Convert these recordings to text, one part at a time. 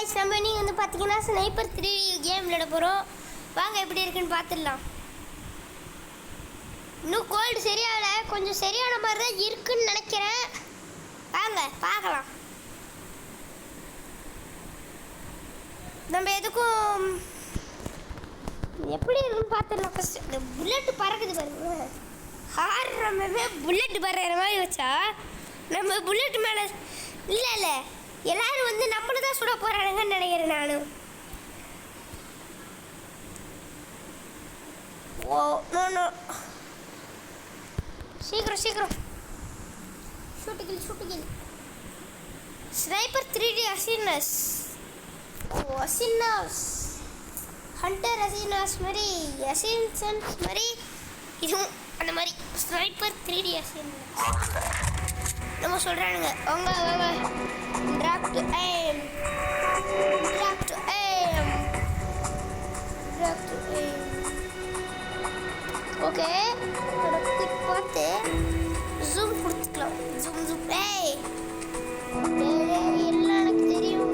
Guys நம்ம நீ வந்து பாத்தீங்கன்னா ஸ்னைப்பர் 3 கேம் விளையாட போறோம். வாங்க எப்படி இருக்குன்னு பாத்துடலாம். இன்னும் கோல்ட் சரியால கொஞ்சம் சரியான மாதிரி தான் இருக்குன்னு நினைக்கிறேன். வாங்க பார்க்கலாம். நம்ம எதுக்கும் எப்படி இருக்குன்னு பாத்துடலாம். ஃபர்ஸ்ட் இந்த புல்லட் பறக்குது பாருங்க. ஹார்ரமே புல்லட் பறக்கிற மாதிரி வச்சா நம்ம புல்லட் மேல இல்ல எல்லாரும் வந்து நம்மள தான் சுட போறானுங்கன்னு நினைக்கிறேன் நானும். ஓ நோ சீக்கிரம் ஷூட்டிங் ஸ்னைப்பர் 3D அசினஸ். ஓ அசினாஸ் ஹண்டர் அசினாஸ் மாதிரி அசின்சன்ஸ் மாதிரி இதுவும் அந்த மாதிரி ஸ்னைப்பர் 3D அசினஸ் நம்ம சொல்கிறானுங்க. அவங்க drop to aim okay quick பார்த்து ஜூம் கொடுத்துக்கலாம். ஜூம் ஏய் எல்லாம் எனக்கு தெரியும்.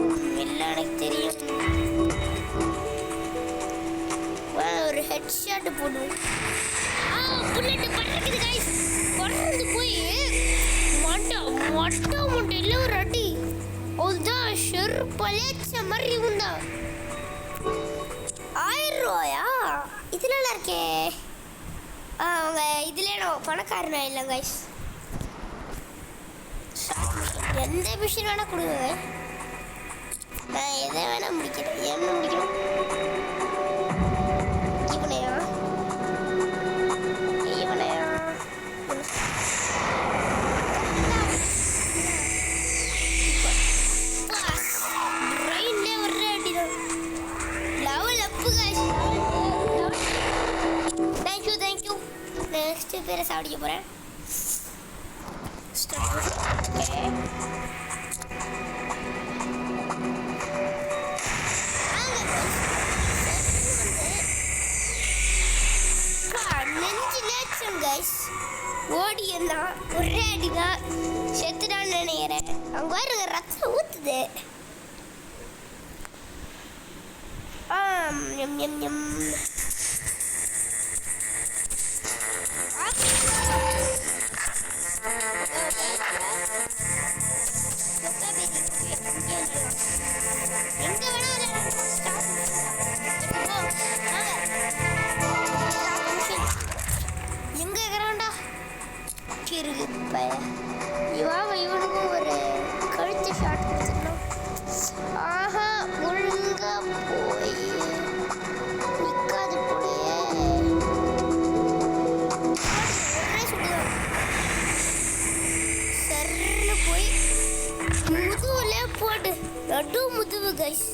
ஒரு ஹெட் ஷாட் போடுவோம். புல்லட் பறக்குது गाइस. பறந்து போய் மொட்டை ஒரு அடி அதுதான் செருப்பலேச்ச மாதிரி உண்டா. 1000 ரூபாயா? இது நல்லா இருக்கே. அவங்க இதுல பணக்காரனா இல்லை गाइस. எந்த மிஷின் வேணா கொடுங்க. நான் எதை வேணா முடிக்கிறேன். என்ன முடிக்கணும்? இவனையா நெக்ஸ்ட் பேரை சாப்பிடிக்க போகிறேன். ஓடி இருந்தான் ஒரே அடிதான் செத்துடான்னு நினைக்கிறேன். அவங்க பாருங்க ரத்தம் ஊத்துது. எம் இவனுக்கும் ஒரு கழுத்து ஷாட் கொடுத்துடணும். ஆஹா ஒழுங்கா போய் நிற்காது போலையே. சர்ன்னு போய் முதுகுல போட்டு நடு முதுகு கைஸ்.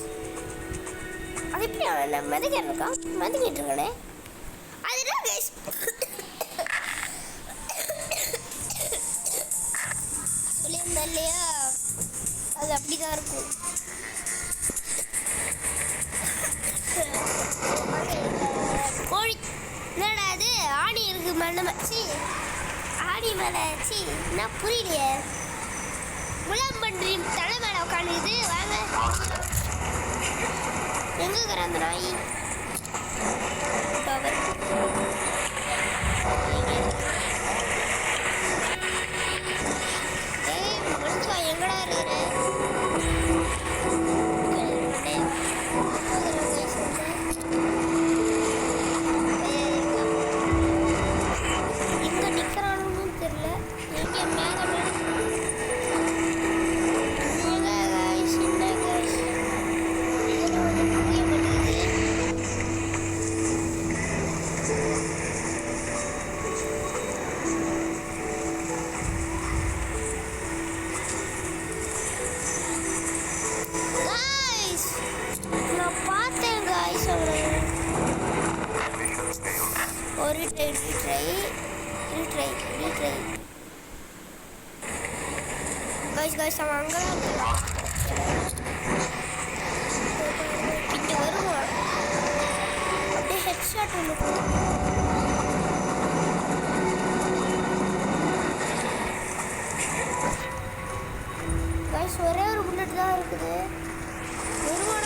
அது எப்படி அவன் மதிக்கிட்டு இருக்கானே. அதுதான் கைஸ் இல்லையா, அது அப்படிதான் இருக்கும். கோழி என்னடா அது ஆணி இருக்கு மண்ணமாச்சி ஆணி மேலாச்சி என்ன புரியலையே. முலாம் பன்றி தலை மேல உட்காந்துது. வாங்க எங்க இருக்கிற அந்த நாய் எங்கடா இருக்கிற எங்க நிக்கிறானு தெரியல. எங்க மேல ஒரு ட்ரை गाइस அவன் அங்கதான் இருக்கான். இங்க வருவான். அப்படியே ஹெட் ஷாட் ஒன்று गाइस ஒரே ஒரு புல்லட் தான் இருக்குது. வருவான்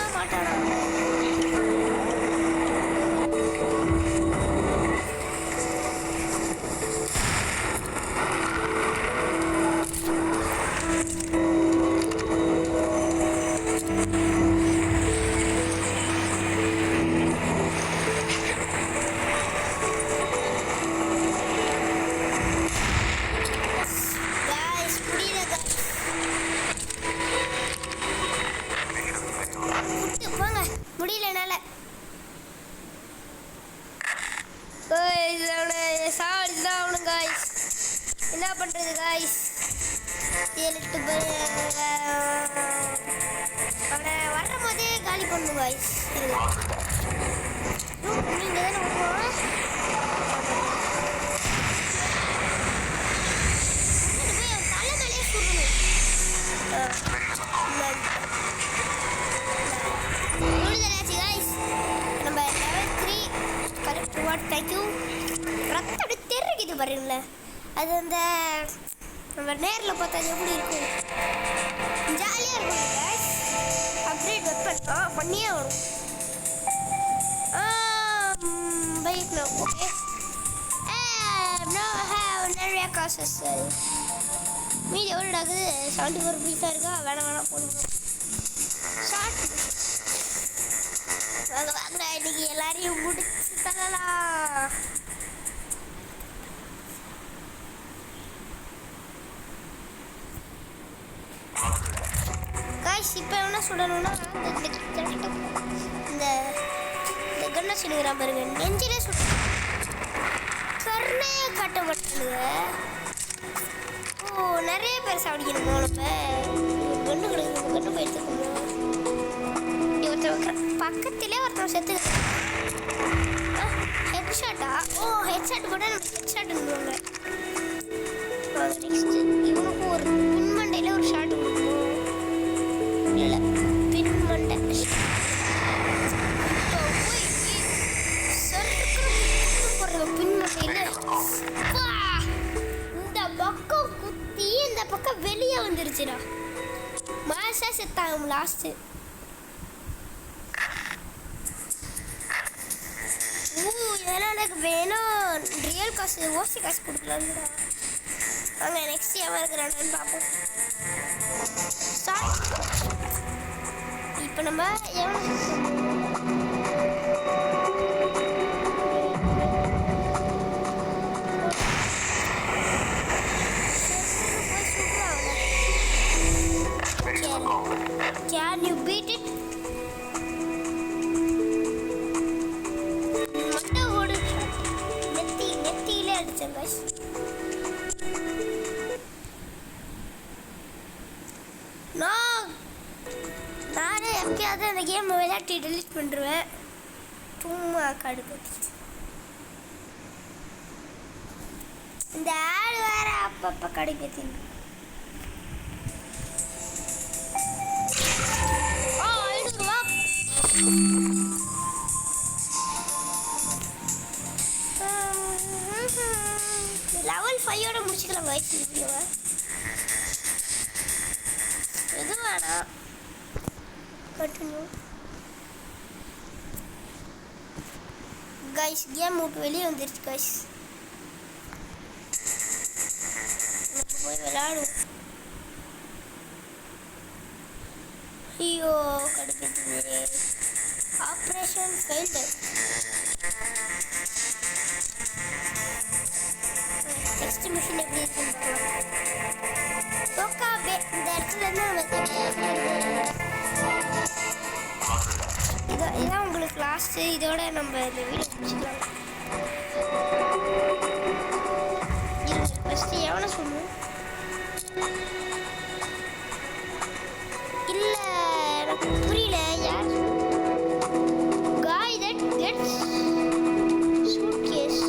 முடியல என்னால். சாவடிச்சுதான் ஆகணும் காய்ஸ். என்ன பண்ணுறது காய்ஸ்? 7-8 பேர் அவனை வர்ற போதே காலி பண்ணணும் காய்ஸ். நீங்கள் தானே வருவோம். தலை மேலேயே சுடணும். முடிஞ்சலாச்சு காய்ஸ். நம்ம level 3 கரெக்ட் வாட் தைக்கும். ரத்தம் அப்படி தெரிக்குது பாருங்கள. அது அந்த நம்ம நேரில் பார்த்தா எப்படி இருக்கும்? ஜாலியாக இருக்கும் காய்ஸ். அப்கிரேட் வெப்பன் பண்ணியே வரும். Bike no okay. No have நிறைய காசஸ். மீதி எவ்வளோ ஆகுது? 74 பீஸாக இருக்கா? வேணாம் போடுங்க. ஷார்ட் வாங்க இன்னைக்கு எல்லாரையும் முடிச்சு தரலாம். காய்ஸ் இப்போ என்ன சொல்லணும்னா இந்த கண்ணை சொல்லுங்கிறான் பாருங்க. நெஞ்சிலே சுட்டு கருணையே காட்ட மாட்டேங்குங்க. ஓ நிறைய பேர் சாப்பிடிக்கணுமோ? நம்ம கண்ணு கிடைக்கும். கண்ணு போய் எடுத்துக்கணும். ஒருத்தர் பக்கத்திலே ஒருத்தர் செத்து ஹெட் ஷாட்டா? ஓ ஹெட் ஷாட் கூட நம்ம ஹெட் ஷாட்டுங்க. நெக்ஸ்ட் இவனுக்கு ஒரு பின் மண்டையில் ஒரு ஷாட் கொடுக்கணும். இல்லை பின் மண்டை பின் மண்டையில் இந்த பக்கம் குத்தி இந்த பக்கம் வெளியே வந்துருச்சுடா. மாசா செத்தாங்க லாஸ்ட்டு. இதெல்லாம் எனக்கு வேணும். ரியல் காசு ஓசி காசு கொடுக்கலாம்டா. வாங்க நெக்ஸ்ட் எவன் இருக்கிறான்னு பார்ப்போம். இப்போ நம்ம எவன் Can you beat it? நெத்தியிலே அடிச்சேன் guys. நானே எப்பயாவது அந்த கேம் விளையாட்டி டெலிட் பண்ணுறேன். சும்மா கடுப்பு. இந்த ஆள் வேற அப்பப்போ கடுப்பு. லெவல் 5 முடிச்சுக்கலாம் guys வீடியோவை. எது வேணாம் கண்டினியூ guys. கேம் விட்டு வெளியே வந்துருச்சு guys. நம்ம போய் விளையாடுவோம். ஐயோ கிடைக்குது. Operation failed. நெக்ஸ்ட் மிஷன் எப்படி இருக்குன்னு ஓகே. இந்த இடத்துல இதான் உங்களுக்கு லாஸ்ட்டு. இதோட நம்ம இந்த வீடியோ முடிச்சுக்கலாம். ஃபஸ்ட்டு எவனை சொல்லணும்? இல்லை எனக்கு புரியல. யார் guy that gets suitcase?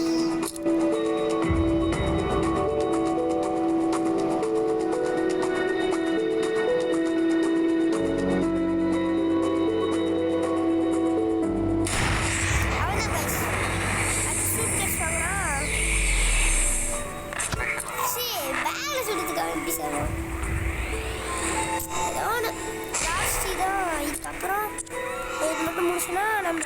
இதுக்கப்புறம் இது மட்டும் முடிச்சுன்னா நம்ம